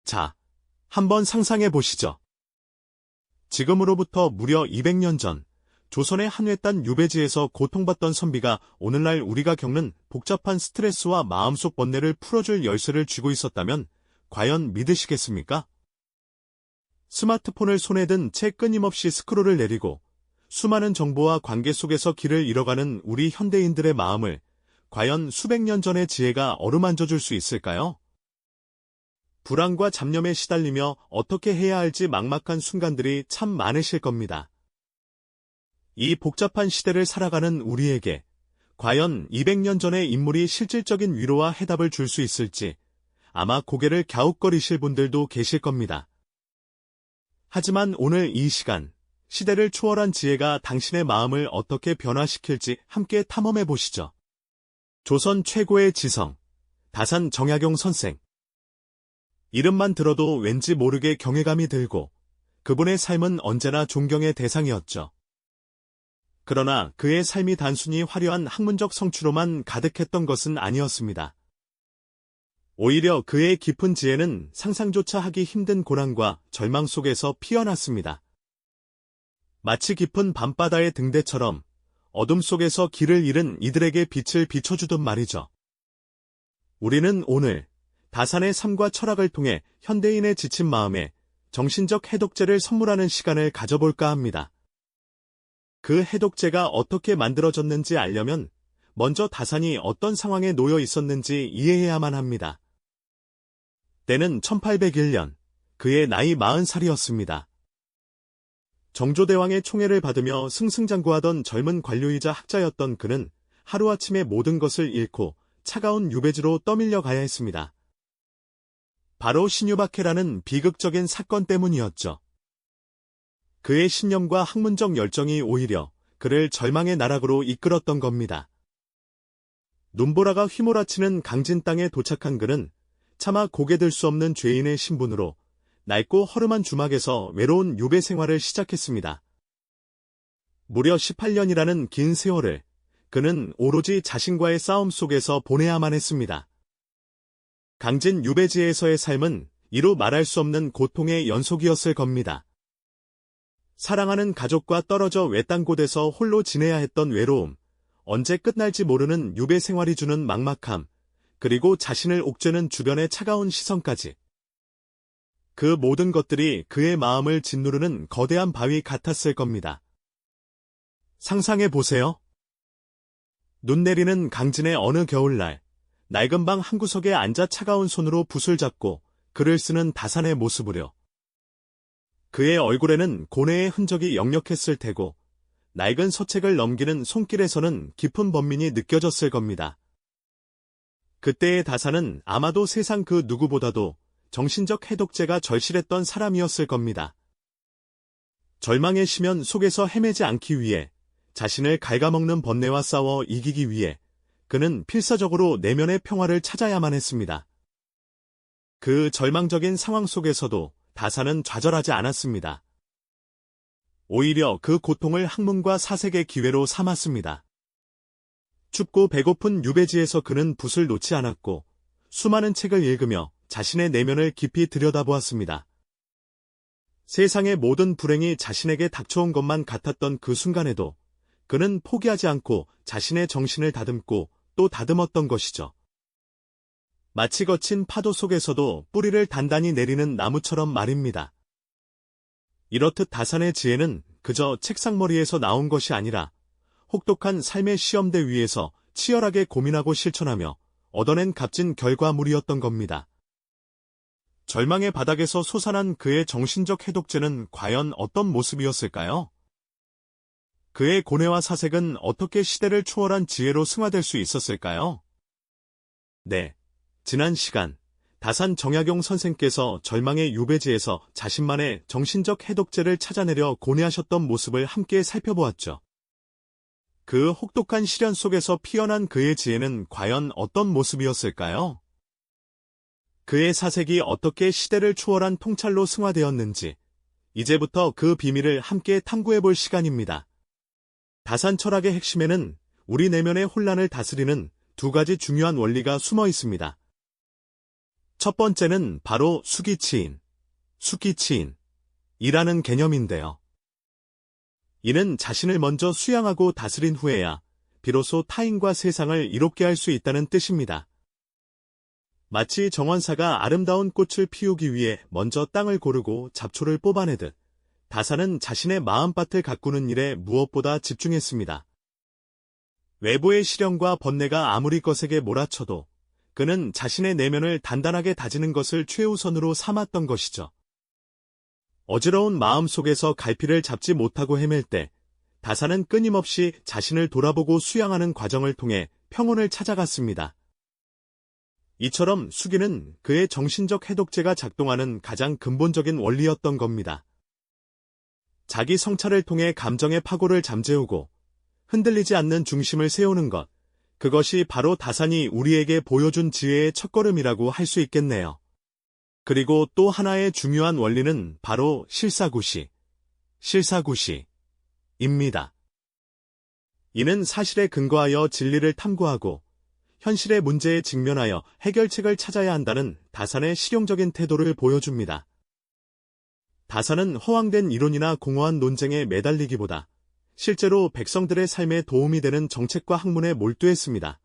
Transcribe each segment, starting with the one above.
자, 한번 상상해 보시죠. 지금으로부터 무려 200년 전, 조선의 한 외딴 유배지에서 고통받던 선비가 오늘날 우리가 겪는 복잡한 스트레스와 마음속 번뇌를 풀어줄 열쇠를 쥐고 있었다면 과연 믿으시겠습니까? 스마트폰을 손에 든 채 끊임없이 스크롤을 내리고 수많은 정보와 관계 속에서 길을 잃어가는 우리 현대인들의 마음을 과연 수백 년 전의 지혜가 어루만져 줄 수 있을까요? 불안과 잡념에 시달리며 어떻게 해야 할지 막막한 순간들이 참 많으실 겁니다. 이 복잡한 시대를 살아가는 우리에게 과연 200년 전의 인물이 실질적인 위로와 해답을 줄 수 있을지 아마 고개를 갸웃거리실 분들도 계실 겁니다. 하지만 오늘 이 시간, 시대를 초월한 지혜가 당신의 마음을 어떻게 변화시킬지 함께 탐험해 보시죠. 조선 최고의 지성, 다산 정약용 선생. 이름만 들어도 왠지 모르게 경외감이 들고 그분의 삶은 언제나 존경의 대상이었죠. 그러나 그의 삶이 단순히 화려한 학문적 성취로만 가득했던 것은 아니었습니다. 오히려 그의 깊은 지혜는 상상조차 하기 힘든 고난과 절망 속에서 피어났습니다. 마치 깊은 밤바다의 등대처럼 어둠 속에서 길을 잃은 이들에게 빛을 비춰주던 말이죠. 우리는 오늘 다산의 삶과 철학을 통해 현대인의 지친 마음에 정신적 해독제를 선물하는 시간을 가져볼까 합니다. 그 해독제가 어떻게 만들어졌는지 알려면 먼저 다산이 어떤 상황에 놓여 있었는지 이해해야만 합니다. 때는 1801년, 그의 나이 40살이었습니다. 정조대왕의 총애를 받으며 승승장구하던 젊은 관료이자 학자였던 그는 하루아침에 모든 것을 잃고 차가운 유배지로 떠밀려 가야 했습니다. 바로 신유박해라는 비극적인 사건 때문이었죠. 그의 신념과 학문적 열정이 오히려 그를 절망의 나락으로 이끌었던 겁니다. 눈보라가 휘몰아치는 강진 땅에 도착한 그는 차마 고개 들 수 없는 죄인의 신분으로 낡고 허름한 주막에서 외로운 유배 생활을 시작했습니다. 무려 18년이라는 긴 세월을 그는 오로지 자신과의 싸움 속에서 보내야만 했습니다. 강진 유배지에서의 삶은 이루 말할 수 없는 고통의 연속이었을 겁니다. 사랑하는 가족과 떨어져 외딴 곳에서 홀로 지내야 했던 외로움, 언제 끝날지 모르는 유배 생활이 주는 막막함, 그리고 자신을 옥죄는 주변의 차가운 시선까지. 그 모든 것들이 그의 마음을 짓누르는 거대한 바위 같았을 겁니다. 상상해 보세요. 눈 내리는 강진의 어느 겨울날, 낡은 방 한구석에 앉아 차가운 손으로 붓을 잡고 글을 쓰는 다산의 모습으려. 그의 얼굴에는 고뇌의 흔적이 역력했을 테고 낡은 서책을 넘기는 손길에서는 깊은 번민이 느껴졌을 겁니다. 그때의 다산은 아마도 세상 그 누구보다도 정신적 해독제가 절실했던 사람이었을 겁니다. 절망의 심연 속에서 헤매지 않기 위해 자신을 갉아먹는 번뇌와 싸워 이기기 위해 그는 필사적으로 내면의 평화를 찾아야만 했습니다. 그 절망적인 상황 속에서도 다산은 좌절하지 않았습니다. 오히려 그 고통을 학문과 사색의 기회로 삼았습니다. 춥고 배고픈 유배지에서 그는 붓을 놓지 않았고 수많은 책을 읽으며 자신의 내면을 깊이 들여다보았습니다. 세상의 모든 불행이 자신에게 닥쳐온 것만 같았던 그 순간에도 그는 포기하지 않고 자신의 정신을 다듬고 또 다듬었던 것이죠. 마치 거친 파도 속에서도 뿌리를 단단히 내리는 나무처럼 말입니다. 이렇듯 다산의 지혜는 그저 책상머리에서 나온 것이 아니라 혹독한 삶의 시험대 위에서 치열하게 고민하고 실천하며 얻어낸 값진 결과물이었던 겁니다. 절망의 바닥에서 솟아난 그의 정신적 해독제는 과연 어떤 모습이었을까요? 그의 고뇌와 사색은 어떻게 시대를 초월한 지혜로 승화될 수 있었을까요? 네, 지난 시간 다산 정약용 선생께서 절망의 유배지에서 자신만의 정신적 해독제를 찾아내려 고뇌하셨던 모습을 함께 살펴보았죠. 그 혹독한 시련 속에서 피어난 그의 지혜는 과연 어떤 모습이었을까요? 그의 사색이 어떻게 시대를 초월한 통찰로 승화되었는지 이제부터 그 비밀을 함께 탐구해볼 시간입니다. 다산 철학의 핵심에는 우리 내면의 혼란을 다스리는 두 가지 중요한 원리가 숨어 있습니다. 첫 번째는 바로 수기치인, 수기치인이라는 개념인데요. 이는 자신을 먼저 수양하고 다스린 후에야 비로소 타인과 세상을 이롭게 할 수 있다는 뜻입니다. 마치 정원사가 아름다운 꽃을 피우기 위해 먼저 땅을 고르고 잡초를 뽑아내듯 다사는 자신의 마음밭을 가꾸는 일에 무엇보다 집중했습니다. 외부의 시련과 번뇌가 아무리 거세게 몰아쳐도 그는 자신의 내면을 단단하게 다지는 것을 최우선으로 삼았던 것이죠. 어지러운 마음 속에서 갈피를 잡지 못하고 헤맬 때 다사는 끊임없이 자신을 돌아보고 수양하는 과정을 통해 평온을 찾아갔습니다. 이처럼 수기는 그의 정신적 해독제가 작동하는 가장 근본적인 원리였던 겁니다. 자기 성찰을 통해 감정의 파고를 잠재우고 흔들리지 않는 중심을 세우는 것, 그것이 바로 다산이 우리에게 보여준 지혜의 첫걸음이라고 할 수 있겠네요. 그리고 또 하나의 중요한 원리는 바로 실사구시입니다. 이는 사실에 근거하여 진리를 탐구하고 현실의 문제에 직면하여 해결책을 찾아야 한다는 다산의 실용적인 태도를 보여줍니다. 다산은 허황된 이론이나 공허한 논쟁에 매달리기보다 실제로 백성들의 삶에 도움이 되는 정책과 학문에 몰두했습니다.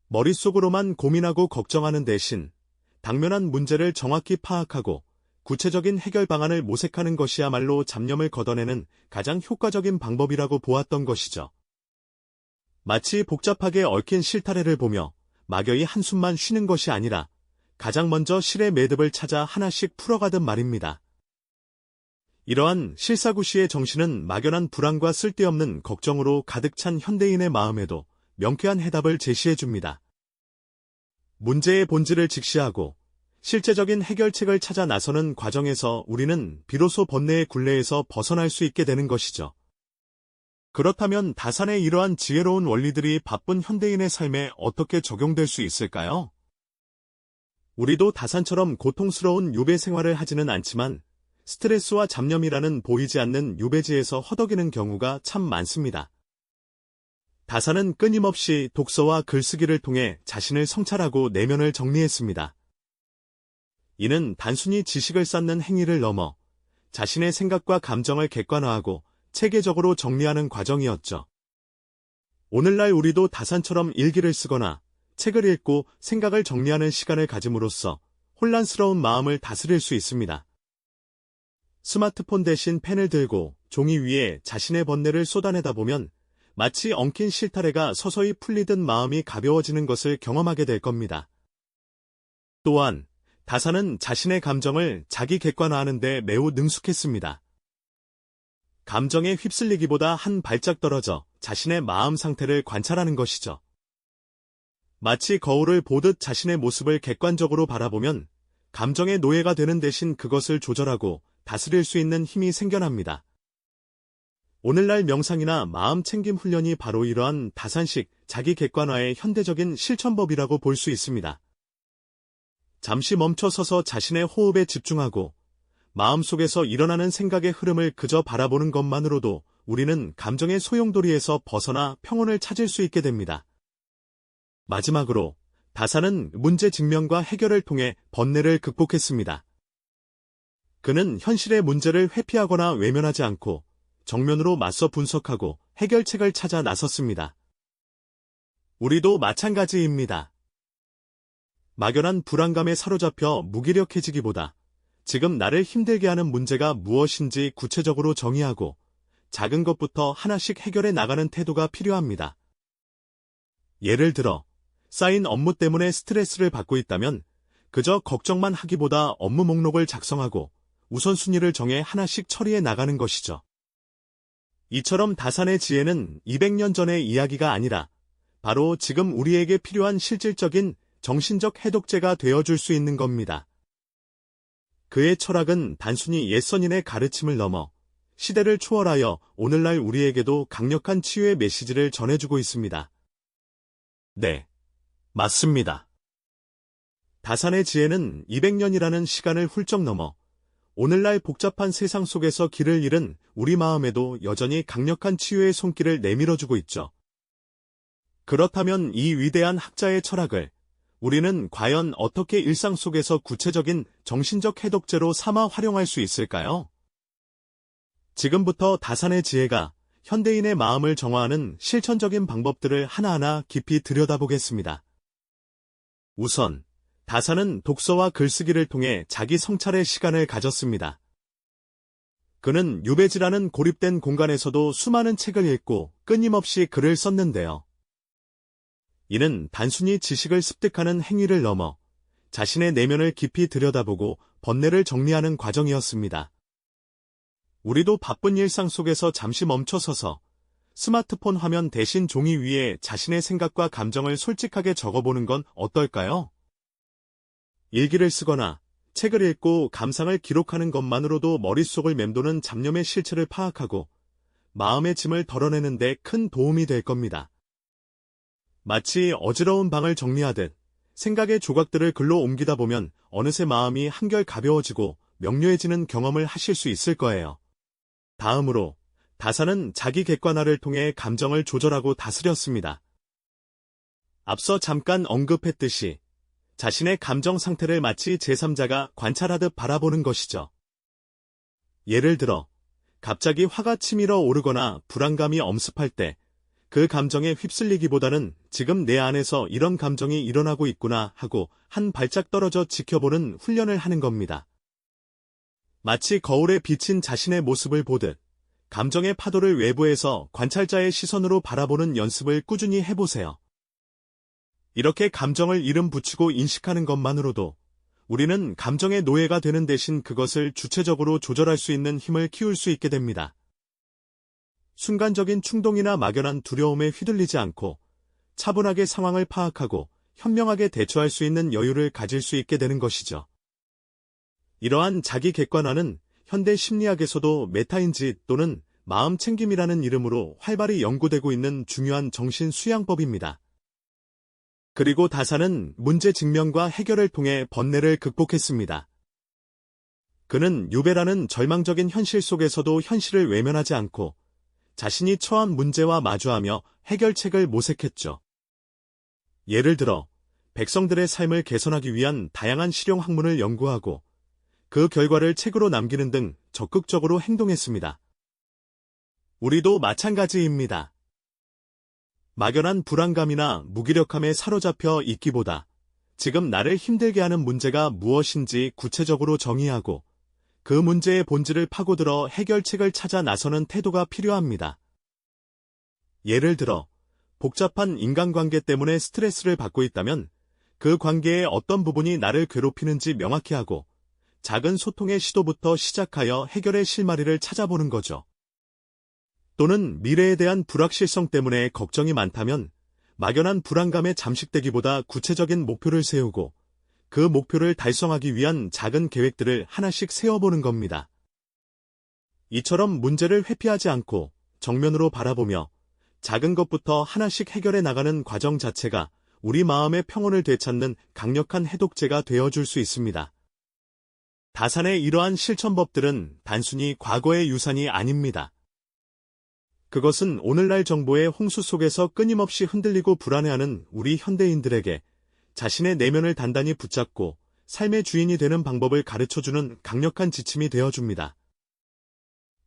머릿속으로만 고민하고 걱정하는 대신 당면한 문제를 정확히 파악하고 구체적인 해결 방안을 모색하는 것이야말로 잡념을 걷어내는 가장 효과적인 방법이라고 보았던 것이죠. 마치 복잡하게 얽힌 실타래를 보며 막연히 한숨만 쉬는 것이 아니라 가장 먼저 실의 매듭을 찾아 하나씩 풀어가듯 말입니다. 이러한 실사구시의 정신은 막연한 불안과 쓸데없는 걱정으로 가득 찬 현대인의 마음에도 명쾌한 해답을 제시해줍니다. 문제의 본질을 직시하고 실제적인 해결책을 찾아 나서는 과정에서 우리는 비로소 번뇌의 굴레에서 벗어날 수 있게 되는 것이죠. 그렇다면 다산의 이러한 지혜로운 원리들이 바쁜 현대인의 삶에 어떻게 적용될 수 있을까요? 우리도 다산처럼 고통스러운 유배 생활을 하지는 않지만 스트레스와 잡념이라는 보이지 않는 유배지에서 허덕이는 경우가 참 많습니다. 다산은 끊임없이 독서와 글쓰기를 통해 자신을 성찰하고 내면을 정리했습니다. 이는 단순히 지식을 쌓는 행위를 넘어 자신의 생각과 감정을 객관화하고 체계적으로 정리하는 과정이었죠. 오늘날 우리도 다산처럼 일기를 쓰거나 책을 읽고 생각을 정리하는 시간을 가짐으로써 혼란스러운 마음을 다스릴 수 있습니다. 스마트폰 대신 펜을 들고 종이 위에 자신의 번뇌를 쏟아내다 보면 마치 엉킨 실타래가 서서히 풀리듯 마음이 가벼워지는 것을 경험하게 될 겁니다. 또한 다산은 자신의 감정을 자기 객관화하는 데 매우 능숙했습니다. 감정에 휩쓸리기보다 한 발짝 떨어져 자신의 마음 상태를 관찰하는 것이죠. 마치 거울을 보듯 자신의 모습을 객관적으로 바라보면 감정의 노예가 되는 대신 그것을 조절하고 다스릴 수 있는 힘이 생겨납니다. 오늘날 명상이나 마음 챙김 훈련이 바로 이러한 다산식 자기 객관화의 현대적인 실천법이라고 볼 수 있습니다. 잠시 멈춰 서서 자신의 호흡에 집중하고 마음속에서 일어나는 생각의 흐름을 그저 바라보는 것만으로도 우리는 감정의 소용돌이에서 벗어나 평온을 찾을 수 있게 됩니다. 마지막으로 다산은 문제 직면과 해결을 통해 번뇌를 극복했습니다. 그는 현실의 문제를 회피하거나 외면하지 않고 정면으로 맞서 분석하고 해결책을 찾아 나섰습니다. 우리도 마찬가지입니다. 막연한 불안감에 사로잡혀 무기력해지기보다 지금 나를 힘들게 하는 문제가 무엇인지 구체적으로 정의하고 작은 것부터 하나씩 해결해 나가는 태도가 필요합니다. 예를 들어 쌓인 업무 때문에 스트레스를 받고 있다면 그저 걱정만 하기보다 업무 목록을 작성하고 우선순위를 정해 하나씩 처리해 나가는 것이죠. 이처럼 다산의 지혜는 200년 전의 이야기가 아니라 바로 지금 우리에게 필요한 실질적인 정신적 해독제가 되어줄 수 있는 겁니다. 그의 철학은 단순히 옛선인의 가르침을 넘어 시대를 초월하여 오늘날 우리에게도 강력한 치유의 메시지를 전해주고 있습니다. 네, 맞습니다. 다산의 지혜는 200년이라는 시간을 훌쩍 넘어 오늘날 복잡한 세상 속에서 길을 잃은 우리 마음에도 여전히 강력한 치유의 손길을 내밀어주고 있죠. 그렇다면 이 위대한 학자의 철학을 우리는 과연 어떻게 일상 속에서 구체적인 정신적 해독제로 삼아 활용할 수 있을까요? 지금부터 다산의 지혜가 현대인의 마음을 정화하는 실천적인 방법들을 하나하나 깊이 들여다보겠습니다. 우선, 다산은 독서와 글쓰기를 통해 자기 성찰의 시간을 가졌습니다. 그는 유배지라는 고립된 공간에서도 수많은 책을 읽고 끊임없이 글을 썼는데요. 이는 단순히 지식을 습득하는 행위를 넘어 자신의 내면을 깊이 들여다보고 번뇌를 정리하는 과정이었습니다. 우리도 바쁜 일상 속에서 잠시 멈춰서서 스마트폰 화면 대신 종이 위에 자신의 생각과 감정을 솔직하게 적어보는 건 어떨까요? 일기를 쓰거나 책을 읽고 감상을 기록하는 것만으로도 머릿속을 맴도는 잡념의 실체를 파악하고 마음의 짐을 덜어내는 데 큰 도움이 될 겁니다. 마치 어지러운 방을 정리하듯 생각의 조각들을 글로 옮기다 보면 어느새 마음이 한결 가벼워지고 명료해지는 경험을 하실 수 있을 거예요. 다음으로 다산은 자기 객관화를 통해 감정을 조절하고 다스렸습니다. 앞서 잠깐 언급했듯이 자신의 감정 상태를 마치 제3자가 관찰하듯 바라보는 것이죠. 예를 들어 갑자기 화가 치밀어 오르거나 불안감이 엄습할 때 그 감정에 휩쓸리기보다는 지금 내 안에서 이런 감정이 일어나고 있구나 하고 한 발짝 떨어져 지켜보는 훈련을 하는 겁니다. 마치 거울에 비친 자신의 모습을 보듯 감정의 파도를 외부에서 관찰자의 시선으로 바라보는 연습을 꾸준히 해보세요. 이렇게 감정을 이름 붙이고 인식하는 것만으로도 우리는 감정의 노예가 되는 대신 그것을 주체적으로 조절할 수 있는 힘을 키울 수 있게 됩니다. 순간적인 충동이나 막연한 두려움에 휘둘리지 않고 차분하게 상황을 파악하고 현명하게 대처할 수 있는 여유를 가질 수 있게 되는 것이죠. 이러한 자기 객관화는 현대 심리학에서도 메타인지 또는 마음 챙김이라는 이름으로 활발히 연구되고 있는 중요한 정신 수양법입니다. 그리고 다산은 문제 직면과 해결을 통해 번뇌를 극복했습니다. 그는 유배라는 절망적인 현실 속에서도 현실을 외면하지 않고 자신이 처한 문제와 마주하며 해결책을 모색했죠. 예를 들어 백성들의 삶을 개선하기 위한 다양한 실용 학문을 연구하고 그 결과를 책으로 남기는 등 적극적으로 행동했습니다. 우리도 마찬가지입니다. 막연한 불안감이나 무기력함에 사로잡혀 있기보다 지금 나를 힘들게 하는 문제가 무엇인지 구체적으로 정의하고 그 문제의 본질을 파고들어 해결책을 찾아 나서는 태도가 필요합니다. 예를 들어 복잡한 인간관계 때문에 스트레스를 받고 있다면 그 관계의 어떤 부분이 나를 괴롭히는지 명확히 하고 작은 소통의 시도부터 시작하여 해결의 실마리를 찾아보는 거죠. 또는 미래에 대한 불확실성 때문에 걱정이 많다면 막연한 불안감에 잠식되기보다 구체적인 목표를 세우고 그 목표를 달성하기 위한 작은 계획들을 하나씩 세워보는 겁니다. 이처럼 문제를 회피하지 않고 정면으로 바라보며 작은 것부터 하나씩 해결해 나가는 과정 자체가 우리 마음의 평온을 되찾는 강력한 해독제가 되어줄 수 있습니다. 다산의 이러한 실천법들은 단순히 과거의 유산이 아닙니다. 그것은 오늘날 정보의 홍수 속에서 끊임없이 흔들리고 불안해하는 우리 현대인들에게 자신의 내면을 단단히 붙잡고 삶의 주인이 되는 방법을 가르쳐주는 강력한 지침이 되어줍니다.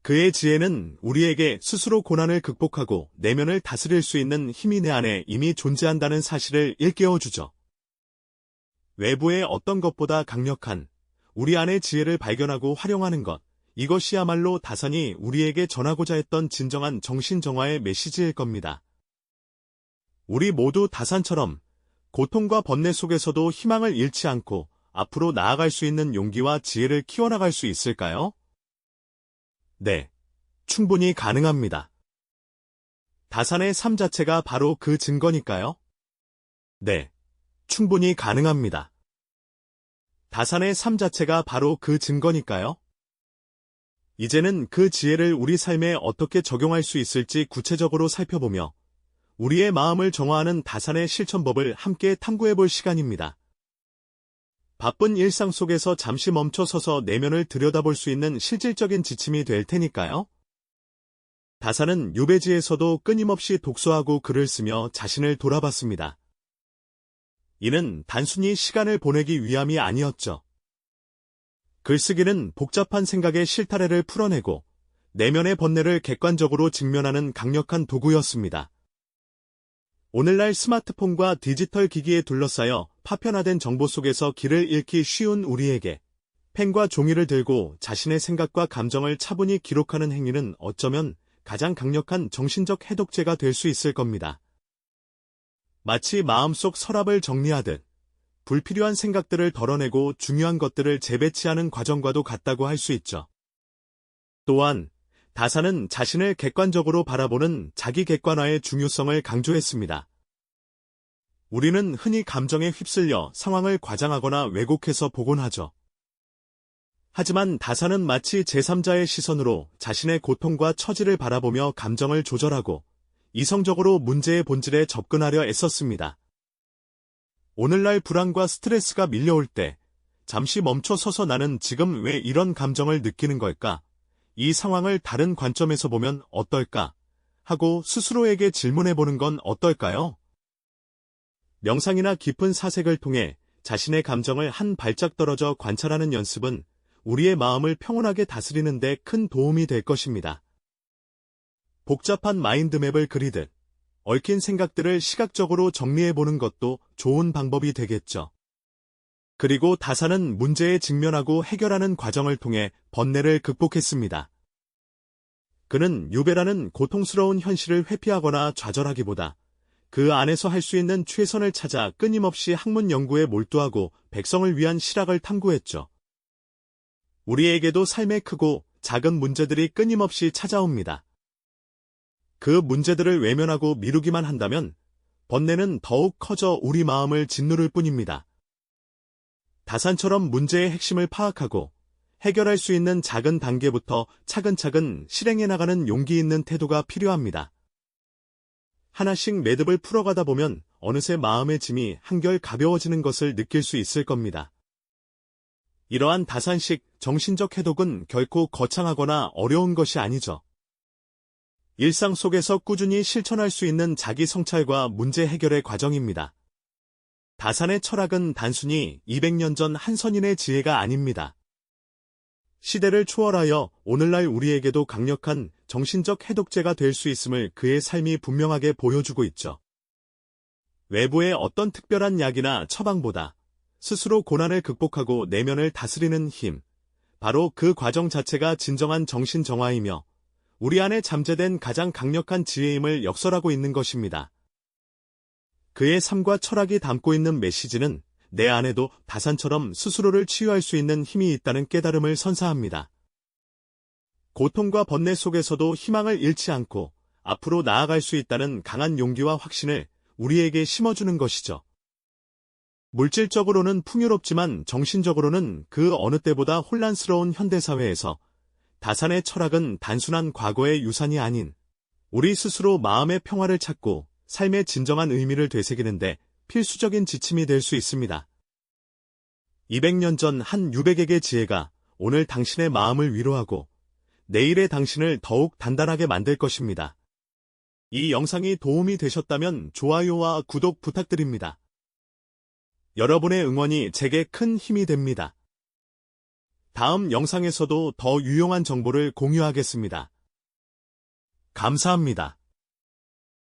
그의 지혜는 우리에게 스스로 고난을 극복하고 내면을 다스릴 수 있는 힘이 내 안에 이미 존재한다는 사실을 일깨워주죠. 외부의 어떤 것보다 강력한 우리 안의 지혜를 발견하고 활용하는 것, 이것이야말로 다산이 우리에게 전하고자 했던 진정한 정신정화의 메시지일 겁니다. 우리 모두 다산처럼 고통과 번뇌 속에서도 희망을 잃지 않고 앞으로 나아갈 수 있는 용기와 지혜를 키워나갈 수 있을까요? 네, 충분히 가능합니다. 다산의 삶 자체가 바로 그 증거니까요? 네, 충분히 가능합니다. 다산의 삶 자체가 바로 그 증거니까요? 이제는 그 지혜를 우리 삶에 어떻게 적용할 수 있을지 구체적으로 살펴보며 우리의 마음을 정화하는 다산의 실천법을 함께 탐구해볼 시간입니다. 바쁜 일상 속에서 잠시 멈춰서서 내면을 들여다볼 수 있는 실질적인 지침이 될 테니까요. 다산은 유배지에서도 끊임없이 독서하고 글을 쓰며 자신을 돌아봤습니다. 이는 단순히 시간을 보내기 위함이 아니었죠. 글쓰기는 복잡한 생각의 실타래를 풀어내고 내면의 번뇌를 객관적으로 직면하는 강력한 도구였습니다. 오늘날 스마트폰과 디지털 기기에 둘러싸여 파편화된 정보 속에서 길을 잃기 쉬운 우리에게 펜과 종이를 들고 자신의 생각과 감정을 차분히 기록하는 행위는 어쩌면 가장 강력한 정신적 해독제가 될 수 있을 겁니다. 마치 마음속 서랍을 정리하듯 불필요한 생각들을 덜어내고 중요한 것들을 재배치하는 과정과도 같다고 할 수 있죠. 또한 다사는 자신을 객관적으로 바라보는 자기 객관화의 중요성을 강조했습니다. 우리는 흔히 감정에 휩쓸려 상황을 과장하거나 왜곡해서 보곤 하죠. 하지만 다사는 마치 제3자의 시선으로 자신의 고통과 처지를 바라보며 감정을 조절하고 이성적으로 문제의 본질에 접근하려 애썼습니다. 오늘날 불안과 스트레스가 밀려올 때 잠시 멈춰 서서 나는 지금 왜 이런 감정을 느끼는 걸까? 이 상황을 다른 관점에서 보면 어떨까? 하고 스스로에게 질문해보는 건 어떨까요? 명상이나 깊은 사색을 통해 자신의 감정을 한 발짝 떨어져 관찰하는 연습은 우리의 마음을 평온하게 다스리는 데 큰 도움이 될 것입니다. 복잡한 마인드맵을 그리듯 얽힌 생각들을 시각적으로 정리해보는 것도 좋은 방법이 되겠죠. 그리고 다사는 문제에 직면하고 해결하는 과정을 통해 번뇌를 극복했습니다. 그는 유배라는 고통스러운 현실을 회피하거나 좌절하기보다 그 안에서 할 수 있는 최선을 찾아 끊임없이 학문 연구에 몰두하고 백성을 위한 실학을 탐구했죠. 우리에게도 삶의 크고 작은 문제들이 끊임없이 찾아옵니다. 그 문제들을 외면하고 미루기만 한다면 번뇌는 더욱 커져 우리 마음을 짓누를 뿐입니다. 다산처럼 문제의 핵심을 파악하고 해결할 수 있는 작은 단계부터 차근차근 실행해 나가는 용기 있는 태도가 필요합니다. 하나씩 매듭을 풀어가다 보면 어느새 마음의 짐이 한결 가벼워지는 것을 느낄 수 있을 겁니다. 이러한 다산식 정신적 해독은 결코 거창하거나 어려운 것이 아니죠. 일상 속에서 꾸준히 실천할 수 있는 자기 성찰과 문제 해결의 과정입니다. 다산의 철학은 단순히 200년 전 한 선인의 지혜가 아닙니다. 시대를 초월하여 오늘날 우리에게도 강력한 정신적 해독제가 될 수 있음을 그의 삶이 분명하게 보여주고 있죠. 외부의 어떤 특별한 약이나 처방보다 스스로 고난을 극복하고 내면을 다스리는 힘, 바로 그 과정 자체가 진정한 정신 정화이며 우리 안에 잠재된 가장 강력한 지혜임을 역설하고 있는 것입니다. 그의 삶과 철학이 담고 있는 메시지는 내 안에도 다산처럼 스스로를 치유할 수 있는 힘이 있다는 깨달음을 선사합니다. 고통과 번뇌 속에서도 희망을 잃지 않고 앞으로 나아갈 수 있다는 강한 용기와 확신을 우리에게 심어주는 것이죠. 물질적으로는 풍요롭지만 정신적으로는 그 어느 때보다 혼란스러운 현대사회에서 다산의 철학은 단순한 과거의 유산이 아닌 우리 스스로 마음의 평화를 찾고 삶의 진정한 의미를 되새기는데 필수적인 지침이 될 수 있습니다. 200년 전 한 유백에게 지혜가 오늘 당신의 마음을 위로하고 내일의 당신을 더욱 단단하게 만들 것입니다. 이 영상이 도움이 되셨다면 좋아요와 구독 부탁드립니다. 여러분의 응원이 제게 큰 힘이 됩니다. 다음 영상에서도 더 유용한 정보를 공유하겠습니다. 감사합니다.